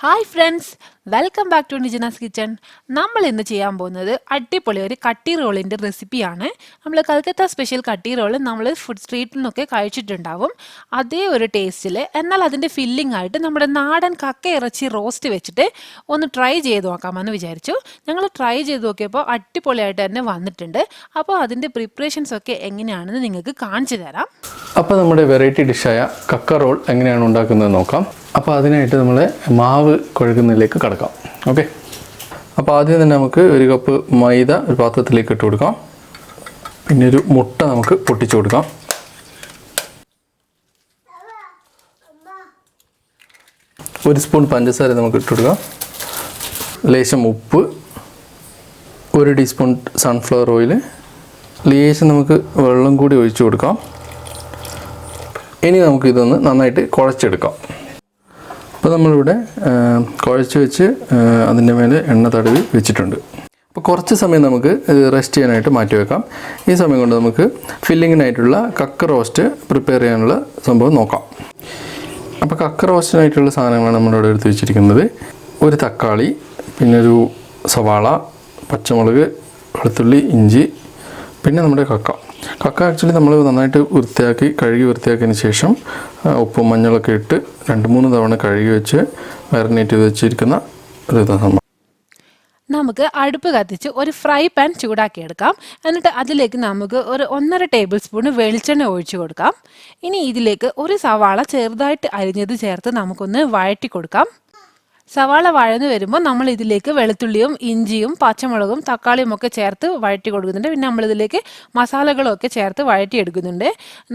Hi friends, welcome back to Nijinas Kitchen. നമ്മൾ ഇന്ന് ചെയ്യാൻ പോകുന്നത് അടിപൊളി ഒരു കട്ടി റോളിൻ്റെ റെസിപ്പിയാണ്. നമ്മൾ കൽക്കത്ത സ്പെഷ്യൽ കട്ടി റോൾ നമ്മൾ ഫുഡ് സ്ട്രീറ്റിൽ നിന്നൊക്കെ കഴിച്ചിട്ടുണ്ടാവും. അതേ ഒരു ടേസ്റ്റിൽ എന്നാൽ അതിൻ്റെ ഫില്ലിംഗ് ആയിട്ട് നമ്മുടെ നാടൻ കക്ക ഇറച്ചി റോസ്റ്റ് വെച്ചിട്ട് ഒന്ന് ട്രൈ ചെയ്ത് നോക്കാമെന്ന് വിചാരിച്ചു. ഞങ്ങൾ ട്രൈ ചെയ്ത് നോക്കിയപ്പോൾ അടിപൊളിയായിട്ട് തന്നെ വന്നിട്ടുണ്ട്. അപ്പോൾ അതിൻ്റെ പ്രിപ്പറേഷൻസ് ഒക്കെ എങ്ങനെയാണെന്ന് നിങ്ങൾക്ക് കാണിച്ചു തരാം. അപ്പോൾ നമ്മുടെ വെറൈറ്റി ഡിഷായ കക്ക റോൾ എങ്ങനെയാണ് ഉണ്ടാക്കുന്നത് നോക്കാം. അപ്പോൾ അതിനായിട്ട് നമ്മൾ മാവ് കുഴക്കുന്നതിലേക്ക് കടക്കാം. ഓക്കെ, അപ്പോൾ ആദ്യം തന്നെ നമുക്ക് ഒരു കപ്പ് മൈദ ഒരു പാത്രത്തിലേക്ക് ഇട്ട് കൊടുക്കാം. പിന്നെ ഒരു മുട്ട നമുക്ക് പൊട്ടിച്ചു കൊടുക്കാം. ഒരു സ്പൂൺ പഞ്ചസാര നമുക്ക് ഇട്ട് കൊടുക്കാം. ലേശം ഉപ്പ്, ഒരു ടീസ്പൂൺ സൺഫ്ലവർ ഓയിൽ, ലേശം നമുക്ക് വെള്ളം കൂടി ഒഴിച്ചു കൊടുക്കാം. ഇനി നമുക്ക് ഇതൊന്ന് നന്നായിട്ട് കുഴച്ചെടുക്കാം. അപ്പോൾ നമ്മളിവിടെ കുഴച്ച് വെച്ച് അതിൻ്റെ മേലെ എണ്ണ തടവി വെച്ചിട്ടുണ്ട്. അപ്പോൾ കുറച്ച് സമയം നമുക്ക് റെസ്റ്റ് ചെയ്യാനായിട്ട് മാറ്റി വെക്കാം. ഈ സമയം കൊണ്ട് നമുക്ക് ഫില്ലിങ്ങിനായിട്ടുള്ള കക്ക റോസ്റ്റ് പ്രിപ്പയർ ചെയ്യാനുള്ള സംഭവം നോക്കാം. അപ്പോൾ കക്ക റോസ്റ്റിനായിട്ടുള്ള സാധനങ്ങളാണ് നമ്മളിവിടെ എടുത്ത് വെച്ചിരിക്കുന്നത്. ഒരു തക്കാളി, പിന്നെ ഒരു സവാള, പച്ചമുളക്, വെളുത്തുള്ളി, ഇഞ്ചി, പിന്നെ നമ്മുടെ കക്ക ആക്ച്വലി നമ്മൾ നന്നായിട്ട് കഴുകി വൃത്തിയാക്കിയതിന് ശേഷം ഉപ്പും മഞ്ഞളൊക്കെ ഇട്ട് 2-3 തവണ കഴുകി വെച്ച് മാരിനേറ്റ് ചെയ്ത് വെച്ചിരിക്കുന്ന ഒരു സംഭവം. നമുക്ക് അടുപ്പ് കത്തിച്ച് ഒരു ഫ്രൈ പാൻ ചൂടാക്കിയെടുക്കാം. എന്നിട്ട് അതിലേക്ക് നമുക്ക് ഒരു 1.5 ടേബിൾ സ്പൂൺ വെളിച്ചെണ്ണ ഒഴിച്ചു കൊടുക്കാം. ഇനി ഇതിലേക്ക് ഒരു സവാള ചെറുതായിട്ട് അരിഞ്ഞത് ചേർത്ത് നമുക്കൊന്ന് വഴറ്റി കൊടുക്കാം. സവാള വഴന്നു വരുമ്പോൾ നമ്മൾ ഇതിലേക്ക് വെളുത്തുള്ളിയും ഇഞ്ചിയും പച്ചമുളകും തക്കാളിയും ഒക്കെ ചേർത്ത് വഴറ്റി കൊടുക്കുന്നുണ്ട്. പിന്നെ നമ്മളിതിലേക്ക് മസാലകളൊക്കെ ചേർത്ത് വഴറ്റിയെടുക്കുന്നുണ്ട്.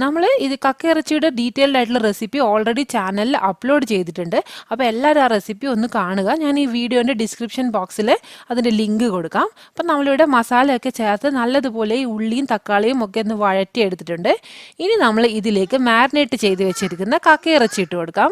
നമ്മൾ ഇത് കക്കയിറച്ചിയുടെ ഡീറ്റെയിൽഡ് ആയിട്ടുള്ള റെസിപ്പി ഓൾറെഡി ചാനലിൽ അപ്ലോഡ് ചെയ്തിട്ടുണ്ട്. അപ്പോൾ എല്ലാവരും ആ റെസിപ്പി ഒന്ന് കാണുക. ഞാൻ ഈ വീഡിയോൻ്റെ ഡിസ്ക്രിപ്ഷൻ ബോക്സിൽ അതിൻ്റെ ലിങ്ക് കൊടുക്കാം. അപ്പം നമ്മളിവിടെ മസാലയൊക്കെ ചേർത്ത് നല്ലതുപോലെ ഈ ഉള്ളിയും തക്കാളിയും ഒക്കെ ഒന്ന് വഴറ്റിയെടുത്തിട്ടുണ്ട്. ഇനി നമ്മൾ ഇതിലേക്ക് മാരിനേറ്റ് ചെയ്ത് വെച്ചിരിക്കുന്ന കക്കയിറച്ചി ഇട്ട് കൊടുക്കാം.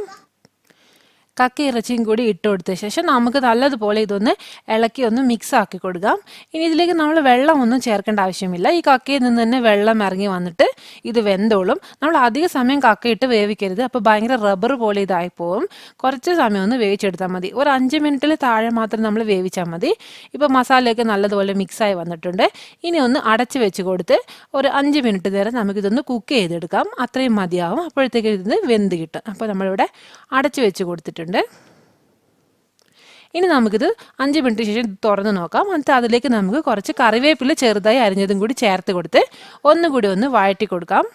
കക്ക ഇറച്ചിയും കൂടി ഇട്ട് കൊടുത്ത ശേഷം നമുക്ക് നല്ലതുപോലെ ഇതൊന്ന് ഇളക്കി ഒന്ന് മിക്സ് ആക്കി കൊടുക്കാം. ഇനി ഇതിലേക്ക് നമ്മൾ വെള്ളമൊന്നും ചേർക്കേണ്ട ആവശ്യമില്ല. ഈ കക്കയിൽ നിന്ന് തന്നെ വെള്ളം ഇറങ്ങി വന്നിട്ട് ഇത് വെന്തോളും. നമ്മൾ അധിക സമയം കക്കയിട്ട് വേവിക്കരുത്, അപ്പോൾ ഭയങ്കര റബ്ബർ പോലെ ഇതായി പോകും. കുറച്ച് സമയം ഒന്ന് വേവിച്ചെടുത്താൽ മതി. ഒരു 5 മിനിറ്റിൽ താഴെ മാത്രം നമ്മൾ വേവിച്ചാൽ മതി. ഇപ്പോൾ മസാലയൊക്കെ നല്ലതുപോലെ മിക്സായി വന്നിട്ടുണ്ട്. ഇനി ഒന്ന് അടച്ച് വെച്ച് കൊടുത്ത് ഒരു 5 മിനിറ്റ് നേരം നമുക്കിതൊന്ന് കുക്ക് ചെയ്തെടുക്കാം. അത്രയും മതിയാവും. അപ്പോഴത്തേക്ക് ഇത് വെന്ത് കിട്ടും. അപ്പോൾ നമ്മളിവിടെ അടച്ച് വെച്ച് കൊടുത്തിട്ടുണ്ട്. ഇനി നമുക്കിത് 5 മിനിറ്റ് ശേഷം തുറന്ന് നോക്കാം. എന്നിട്ട് അതിലേക്ക് നമുക്ക് കുറച്ച് കറിവേപ്പില ചെറുതായി അരിഞ്ഞതും കൂടി ചേർത്ത് കൊടുത്ത് ഒന്നുകൂടി ഒന്ന് വഴറ്റി കൊടുക്കാം.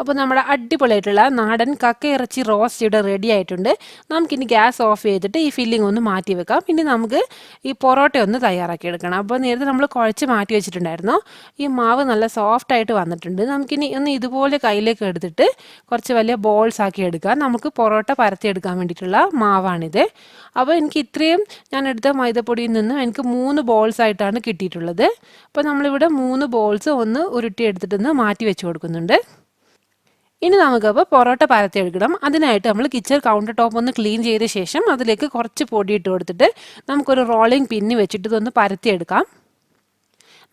അപ്പോൾ നമ്മുടെ അടിപൊളിയായിട്ടുള്ള നാടൻ കക്ക ഇറച്ചി റോസ്റ്റ് ഇവിടെ റെഡി ആയിട്ടുണ്ട്. നമുക്കിനി ഗ്യാസ് ഓഫ് ചെയ്തിട്ട് ഈ ഫില്ലിംഗ് ഒന്ന് മാറ്റി വെക്കാം. പിന്നെ നമുക്ക് ഈ പൊറോട്ട ഒന്ന് തയ്യാറാക്കി എടുക്കണം. അപ്പോൾ നേരത്തെ നമ്മൾ കുഴച്ച് മാറ്റി വെച്ചിട്ടുണ്ടായിരുന്നു. ഈ മാവ് നല്ല സോഫ്റ്റ് ആയിട്ട് വന്നിട്ടുണ്ട്. നമുക്കിനി ഒന്ന് ഇതുപോലെ കയ്യിലേക്ക് എടുത്തിട്ട് കുറച്ച് വലിയ ബോൾസ് ആക്കി എടുക്കാം. നമുക്ക് പൊറോട്ട പരത്തിയെടുക്കാൻ വേണ്ടിയിട്ടുള്ള മാവാണിത്. അപ്പോൾ എനിക്ക് ഇത്രയും ഞാൻ എടുത്ത മൈദപ്പൊടിയിൽ നിന്ന് എനിക്ക് 3 ബോൾസ് ആയിട്ടാണ് കിട്ടിയിട്ടുള്ളത്. അപ്പോൾ നമ്മളിവിടെ 3 ബോൾസ് ഒന്ന് ഉരുട്ടിയെടുത്തിട്ടൊന്ന് മാറ്റി വെച്ച് കൊടുക്കുന്നുണ്ട്. ഇനി നമുക്കപ്പോൾ പൊറോട്ട പരത്തിയെടുക്കണം. അതിനായിട്ട് നമ്മൾ കിച്ചൺ കൗണ്ടർ ടോപ്പ് ഒന്ന് ക്ലീൻ ചെയ്ത ശേഷം അതിലേക്ക് കുറച്ച് പൊടി ഇട്ട് കൊടുത്തിട്ട് നമുക്കൊരു റോളിംഗ് പിന്നി വെച്ചിട്ട് ഇതൊന്ന് പരത്തിയെടുക്കാം.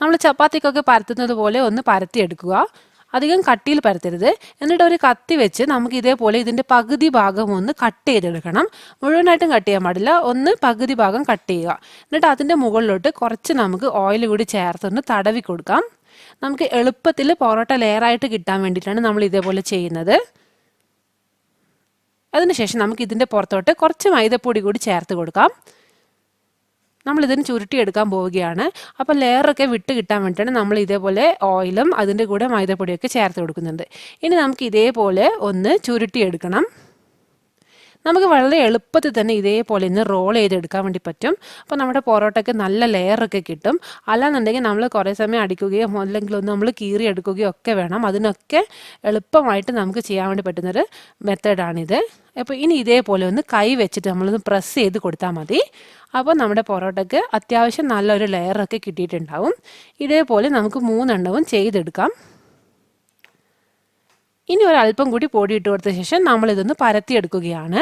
നമ്മൾ ചപ്പാത്തിക്കൊക്കെ പരത്തുന്നത് പോലെ ഒന്ന് പരത്തിയെടുക്കുക. അധികം കട്ടിയിൽ പരത്തരുത്. എന്നിട്ട് ഒരു കത്തി വെച്ച് നമുക്ക് ഇതേപോലെ ഇതിൻ്റെ പകുതി ഭാഗം ഒന്ന് കട്ട് ചെയ്തെടുക്കണം. മുഴുവനായിട്ടും കട്ട് ചെയ്യാൻ പാടില്ല, ഒന്ന് പകുതി ഭാഗം കട്ട് ചെയ്യുക. എന്നിട്ട് അതിൻ്റെ മുകളിലോട്ട് കുറച്ച് നമുക്ക് ഓയിൽ കൂടി ചേർത്തൊന്ന് തടവി കൊടുക്കാം. നമുക്ക് എളുപ്പത്തിൽ പൊറോട്ട ലെയറായിട്ട് കിട്ടാൻ വേണ്ടിയിട്ടാണ് നമ്മൾ ഇതേപോലെ ചെയ്യുന്നത്. അതിനുശേഷം നമുക്ക് ഇതിൻ്റെ പുറത്തോട്ട് കുറച്ച് മൈദപ്പൊടി കൂടി ചേർത്ത് കൊടുക്കാം. നമ്മളിതിന് ചുരുട്ടിയെടുക്കാൻ പോവുകയാണ്. അപ്പോൾ ലെയറൊക്കെ വിട്ട് കിട്ടാൻ വേണ്ടിയിട്ടാണ് നമ്മൾ ഇതേപോലെ ഓയിലും അതിൻ്റെ കൂടെ മൈദപ്പൊടിയൊക്കെ ചേർത്ത് കൊടുക്കുന്നുണ്ട്. ഇനി നമുക്ക് ഇതേപോലെ ഒന്ന് ചുരുട്ടിയെടുക്കണം. നമുക്ക് വളരെ എളുപ്പത്തിൽ തന്നെ ഇതേപോലെ ഇന്ന് റോൾ ചെയ്തെടുക്കാൻ വേണ്ടി പറ്റും. അപ്പോൾ നമ്മുടെ പൊറോട്ടയ്ക്ക് നല്ല ലെയറൊക്കെ കിട്ടും. അല്ലാന്നുണ്ടെങ്കിൽ നമ്മൾ കുറേ സമയം അടിക്കുകയോ അല്ലെങ്കിൽ ഒന്ന് നമ്മൾ കീറിയെടുക്കുകയോ ഒക്കെ വേണം. അതിനൊക്കെ എളുപ്പമായിട്ട് നമുക്ക് ചെയ്യാൻ വേണ്ടി പറ്റുന്നൊരു മെത്തേഡാണിത്. അപ്പോൾ ഇനി ഇതേപോലെ ഒന്ന് കൈ വെച്ചിട്ട് നമ്മളൊന്ന് പ്രസ് ചെയ്ത് കൊടുത്താൽ മതി. അപ്പോൾ നമ്മുടെ പൊറോട്ടയ്ക്ക് അത്യാവശ്യം നല്ലൊരു ലെയറൊക്കെ കിട്ടിയിട്ടുണ്ടാവും. ഇതേപോലെ നമുക്ക് 3 എണ്ണവും ചെയ്തെടുക്കാം. ഇനി ഒരല്പം കൂടി പൊടി ഇട്ട് കൊടുത്ത ശേഷം നമ്മളിതൊന്ന് പരത്തിയെടുക്കുകയാണ്.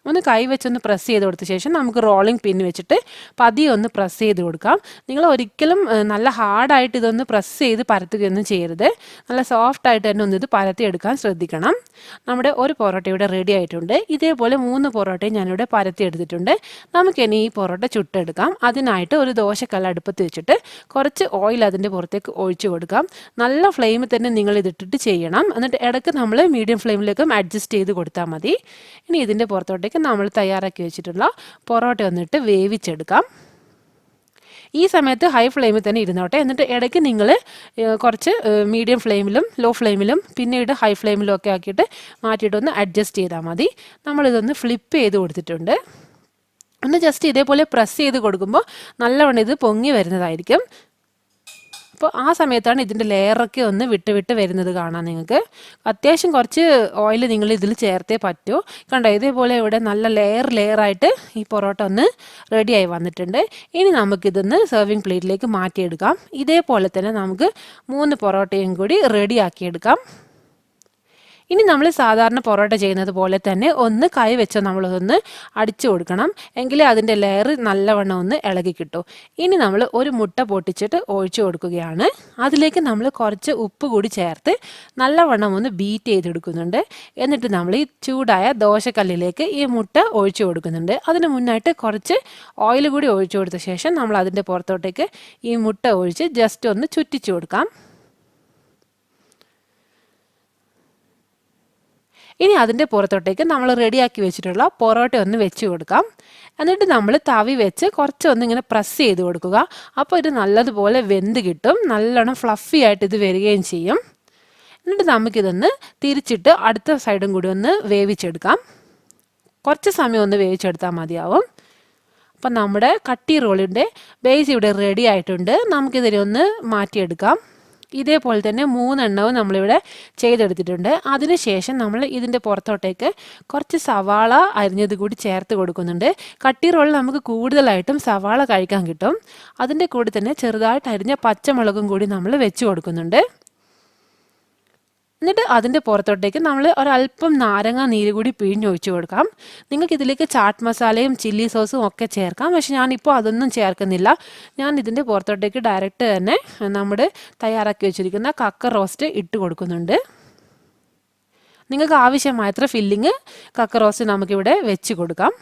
ഒന്ന് കൈ വെച്ചൊന്ന് പ്രസ് ചെയ്ത് കൊടുത്ത ശേഷം നമുക്ക് റോളിംഗ് പിൻ വെച്ചിട്ട് പതിയെ ഒന്ന് പ്രസ് ചെയ്ത് കൊടുക്കാം. നിങ്ങൾ ഒരിക്കലും നല്ല ഹാർഡായിട്ട് ഇതൊന്ന് പ്രസ് ചെയ്ത് പരത്തുകയൊന്നും ചെയ്യരുത്. നല്ല സോഫ്റ്റായിട്ട് തന്നെ ഒന്ന് ഇത് പരത്തിയെടുക്കാൻ ശ്രദ്ധിക്കണം. നമ്മുടെ ഒരു പൊറോട്ട ഇവിടെ റെഡി ആയിട്ടുണ്ട്. ഇതേപോലെ 3 പൊറോട്ടയും ഞാനിവിടെ പരത്തിയെടുത്തിട്ടുണ്ട്. നമുക്കിനി ഈ പൊറോട്ട ചുട്ടെടുക്കാം. അതിനായിട്ട് ഒരു ദോശക്കല്ല് അടുപ്പത്ത് വെച്ചിട്ട് കുറച്ച് ഓയിൽ അതിൻ്റെ പുറത്തേക്ക് ഒഴിച്ചു കൊടുക്കാം. നല്ല ഫ്ലെയിമിൽ തന്നെ നിങ്ങൾ ഇതിട്ടിട്ട് ചെയ്യണം. എന്നിട്ട് ഇടയ്ക്ക് നമ്മൾ മീഡിയം ഫ്ലെയിമിലേക്കും അഡ്ജസ്റ്റ് ചെയ്ത് കൊടുത്താൽ മതി. ഇനി ഇതിൻ്റെ പുറത്തോട്ടേക്ക് നമ്മൾ തയ്യാറാക്കി വെച്ചിട്ടുള്ള പൊറോട്ട വന്നിട്ട് വേവിച്ചെടുക്കാം. ഈ സമയത്ത് ഹൈ ഫ്ലെയിമിൽ തന്നെ ഇരുന്നോട്ടെ. എന്നിട്ട് ഇടയ്ക്ക് നിങ്ങൾ കുറച്ച് മീഡിയം ഫ്ലെയിമിലും ലോ ഫ്ലെയിമിലും പിന്നീട് ഹൈ ഫ്ലെയിമിലും ഒക്കെ ആക്കിയിട്ട് മാറ്റിയിട്ടൊന്ന് അഡ്ജസ്റ്റ് ചെയ്താൽ മതി. നമ്മളിതൊന്ന് ഫ്ലിപ്പ് ചെയ്ത് കൊടുത്തിട്ടുണ്ട്. ഒന്ന് ജസ്റ്റ് ഇതേപോലെ പ്രസ് ചെയ്ത് കൊടുക്കുമ്പോൾ നല്ലവണ്ണം ഇത് പൊങ്ങി വരുന്നതായിരിക്കും. അപ്പോൾ ആ സമയത്താണ് ഇതിൻ്റെ ലെയറൊക്കെ ഒന്ന് വിട്ട് വരുന്നത് കാണാൻ നിങ്ങൾക്ക്. അത്യാവശ്യം കുറച്ച് ഓയിൽ നിങ്ങൾ ഇതിൽ ചേർത്തേ പറ്റൂ. കണ്ടോ, ഇതേപോലെ ഇവിടെ നല്ല ലെയറായിട്ട് ഈ പൊറോട്ട ഒന്ന് റെഡിയായി വന്നിട്ടുണ്ട്. ഇനി നമുക്കിതൊന്ന് സെർവിങ് പ്ലേറ്റിലേക്ക് മാറ്റിയെടുക്കാം. ഇതേപോലെ തന്നെ നമുക്ക് 3 പൊറോട്ടയും കൂടി റെഡിയാക്കിയെടുക്കാം. ഇനി നമ്മൾ സാധാരണ പൊറോട്ട ചെയ്യുന്നത് പോലെ തന്നെ ഒന്ന് കൈ വെച്ച് നമ്മളതൊന്ന് അടിച്ചു കൊടുക്കണം. എങ്കിലേ അതിൻ്റെ ലെയർ നല്ലവണ്ണം ഒന്ന് ഇളകി കിട്ടും. ഇനി നമ്മൾ ഒരു മുട്ട പൊട്ടിച്ചിട്ട് ഒഴിച്ചു കൊടുക്കുകയാണ്. അതിലേക്ക് നമ്മൾ കുറച്ച് ഉപ്പ് കൂടി ചേർത്ത് നല്ലവണ്ണം ഒന്ന് ബീറ്റ് ചെയ്തെടുക്കുന്നുണ്ട്. എന്നിട്ട് നമ്മൾ ഈ ചൂടായ ദോശക്കല്ലിലേക്ക് ഈ മുട്ട ഒഴിച്ചു കൊടുക്കുന്നുണ്ട്. അതിന് മുന്നായിട്ട് കുറച്ച് ഓയിൽ കൂടി ഒഴിച്ചു കൊടുത്ത ശേഷം നമ്മൾ അതിൻ്റെ പുറത്തോട്ടേക്ക് ഈ മുട്ട ഒഴിച്ച് ജസ്റ്റ് ഒന്ന് ചുറ്റിച്ചു കൊടുക്കാം. ഇനി അതിൻ്റെ പുറത്തോട്ടേക്ക് നമ്മൾ റെഡിയാക്കി വെച്ചിട്ടുള്ള പൊറോട്ട ഒന്ന് വെച്ച് കൊടുക്കാം. എന്നിട്ട് നമ്മൾ തവി വെച്ച് കുറച്ചൊന്ന് ഇങ്ങനെ പ്രസ് ചെയ്ത് കൊടുക്കുക. അപ്പോൾ ഇത് നല്ലതുപോലെ വെന്ത് കിട്ടും. നല്ലോണം ഫ്ലഫി ആയിട്ട് ഇത് വരികയും ചെയ്യും. എന്നിട്ട് നമുക്കിതൊന്ന് തിരിച്ചിട്ട് അടുത്ത സൈഡും കൂടി ഒന്ന് വേവിച്ചെടുക്കാം. കുറച്ച് സമയം ഒന്ന് വേവിച്ചെടുത്താൽ മതിയാവും. അപ്പം നമ്മുടെ കട്ടി റോളിൻ്റെ ബേസ് ഇവിടെ റെഡി ആയിട്ടുണ്ട്. നമുക്കിതിനെ ഒന്ന് മാറ്റിയെടുക്കാം. ഇതേപോലെ തന്നെ 3 എണ്ണവും നമ്മളിവിടെ ചെയ്തെടുത്തിട്ടുണ്ട്. അതിനുശേഷം നമ്മൾ ഇതിൻ്റെ പുറത്തോട്ടേക്ക് കുറച്ച് സവാള അരിഞ്ഞത് കൂടി ചേർത്ത് കൊടുക്കുന്നുണ്ട്. കട്ടി റോളിൽ നമുക്ക് കൂടുതലായിട്ടും സവാള കഴിക്കാൻ കിട്ടും. അതിൻ്റെ കൂടെ തന്നെ ചെറുതായിട്ട് അരിഞ്ഞ പച്ചമുളകും കൂടി നമ്മൾ വെച്ച് കൊടുക്കുന്നുണ്ട്. എന്നിട്ട് അതിൻ്റെ പുറത്തോട്ടേക്ക് നമ്മൾ ഒരല്പം നാരങ്ങ നീര് കൂടി പിഴിഞ്ഞൊഴിച്ച് കൊടുക്കാം. നിങ്ങൾക്ക് ഇതിലേക്ക് ചാട്ട് മസാലയും ചില്ലി സോസും ഒക്കെ ചേർക്കാം. പക്ഷെ ഞാനിപ്പോൾ അതൊന്നും ചേർക്കുന്നില്ല. ഞാൻ ഇതിൻ്റെ പുറത്തോട്ടേക്ക് ഡയറക്റ്റ് തന്നെ നമ്മുടെ തയ്യാറാക്കി വെച്ചിരിക്കുന്ന കക്ക റോസ്റ്റ് ഇട്ട് കൊടുക്കുന്നുണ്ട്. നിങ്ങൾക്ക് ആവശ്യമായത്ര ഫില്ലിങ് കക്ക റോസ്റ്റ് നമുക്കിവിടെ വെച്ച് കൊടുക്കാം.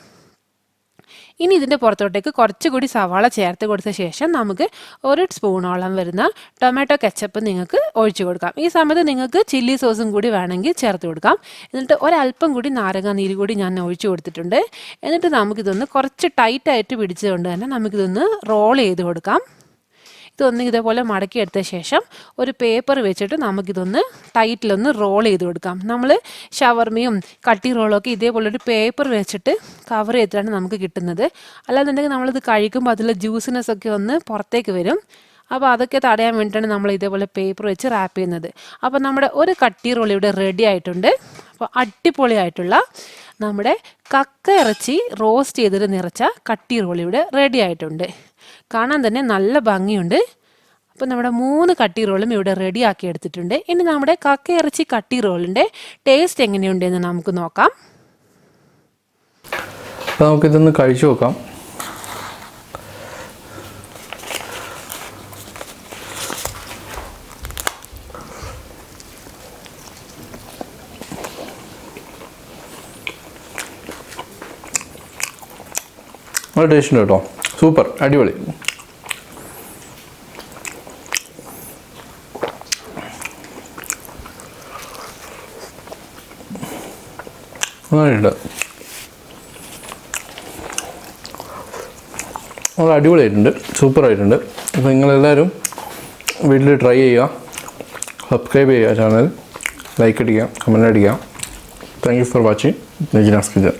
ഇനി ഇതിൻ്റെ പുറത്തോട്ടേക്ക് കുറച്ചുകൂടി സവാള ചേർത്ത് കൊടുത്ത ശേഷം നമുക്ക് 1 സ്പൂണോളം വരുന്ന ടൊമാറ്റോ കെച്ചപ്പ് നിങ്ങൾക്ക് ഒഴിച്ചു കൊടുക്കാം. ഈ സമയത്ത് നിങ്ങൾക്ക് ചില്ലി സോസും കൂടി വേണമെങ്കിൽ ചേർത്ത് കൊടുക്കാം. എന്നിട്ട് ഒരല്പം കൂടി നാരങ്ങ നീര് കൂടി ഞാൻ ഒഴിച്ചു കൊടുത്തിട്ടുണ്ട്. എന്നിട്ട് നമുക്കിതൊന്ന് കുറച്ച് ടൈറ്റായിട്ട് പിടിച്ചുകൊണ്ട് തന്നെ നമുക്കിതൊന്ന് റോൾ ചെയ്ത് കൊടുക്കാം. ഇതൊന്ന് ഇതേപോലെ മടക്കിയെടുത്ത ശേഷം ഒരു പേപ്പർ വെച്ചിട്ട് നമുക്കിതൊന്ന് ടൈറ്റിലൊന്ന് റോൾ ചെയ്ത് കൊടുക്കാം. നമ്മൾ ഷവർമയും കട്ടി റോളൊക്കെ ഇതേപോലൊരു പേപ്പർ വെച്ചിട്ട് കവർ ചെയ്തിട്ടാണ് നമുക്ക് കിട്ടുന്നത്. അല്ലാന്നുണ്ടെങ്കിൽ നമ്മളിത് കഴിക്കുമ്പോൾ അതിലെ ജ്യൂസിനെസ് ഒക്കെ ഒന്ന് പുറത്തേക്ക് വരും. അപ്പോൾ അതൊക്കെ തടയാൻ വേണ്ടിയിട്ടാണ് നമ്മൾ ഇതേപോലെ പേപ്പർ വെച്ച് റാപ്പ് ചെയ്യുന്നത്. അപ്പോൾ നമ്മുടെ ഒരു കട്ടി റോൾ ഇവിടെ റെഡി ആയിട്ടുണ്ട്. അപ്പോൾ അടിപൊളിയായിട്ടുള്ള നമ്മുടെ കക്ക ഇറച്ചി റോസ്റ്റ് ചെയ്തിട്ട് നിറച്ച കട്ടി റോൾ ഇവിടെ റെഡി ആയിട്ടുണ്ട്. കാണാൻ തന്നെ നല്ല ഭംഗിയുണ്ട്. അപ്പോൾ നമ്മുടെ 3 കട്ടി റോളും ഇവിടെ റെഡി ആക്കി എടുത്തിട്ടുണ്ട്. ഇനി നമ്മുടെ കക്ക ഇറച്ചി കട്ടി റോളിൻ്റെ ടേസ്റ്റ് എങ്ങനെയുണ്ടെന്ന് നമുക്ക് നോക്കാം. അപ്പോൾ നമുക്കിതൊന്ന് കഴിച്ചു നോക്കാം. നല്ല ടേസ്റ്റ് ഉണ്ട് കേട്ടോ. സൂപ്പർ, അടിപൊളി. നന്നായിട്ടുണ്ട്. നല്ല അടിപൊളിയായിട്ടുണ്ട്, സൂപ്പറായിട്ടുണ്ട്. അപ്പോൾ നിങ്ങളെല്ലാവരും വീട്ടിൽ ട്രൈ ചെയ്യുക, സബ്സ്ക്രൈബ് ചെയ്യുക ചാനൽ, ലൈക്ക് അടിക്കുക, കമൻറ്റ് അടിക്കുക. Thank you for watching Nijina's kitchen.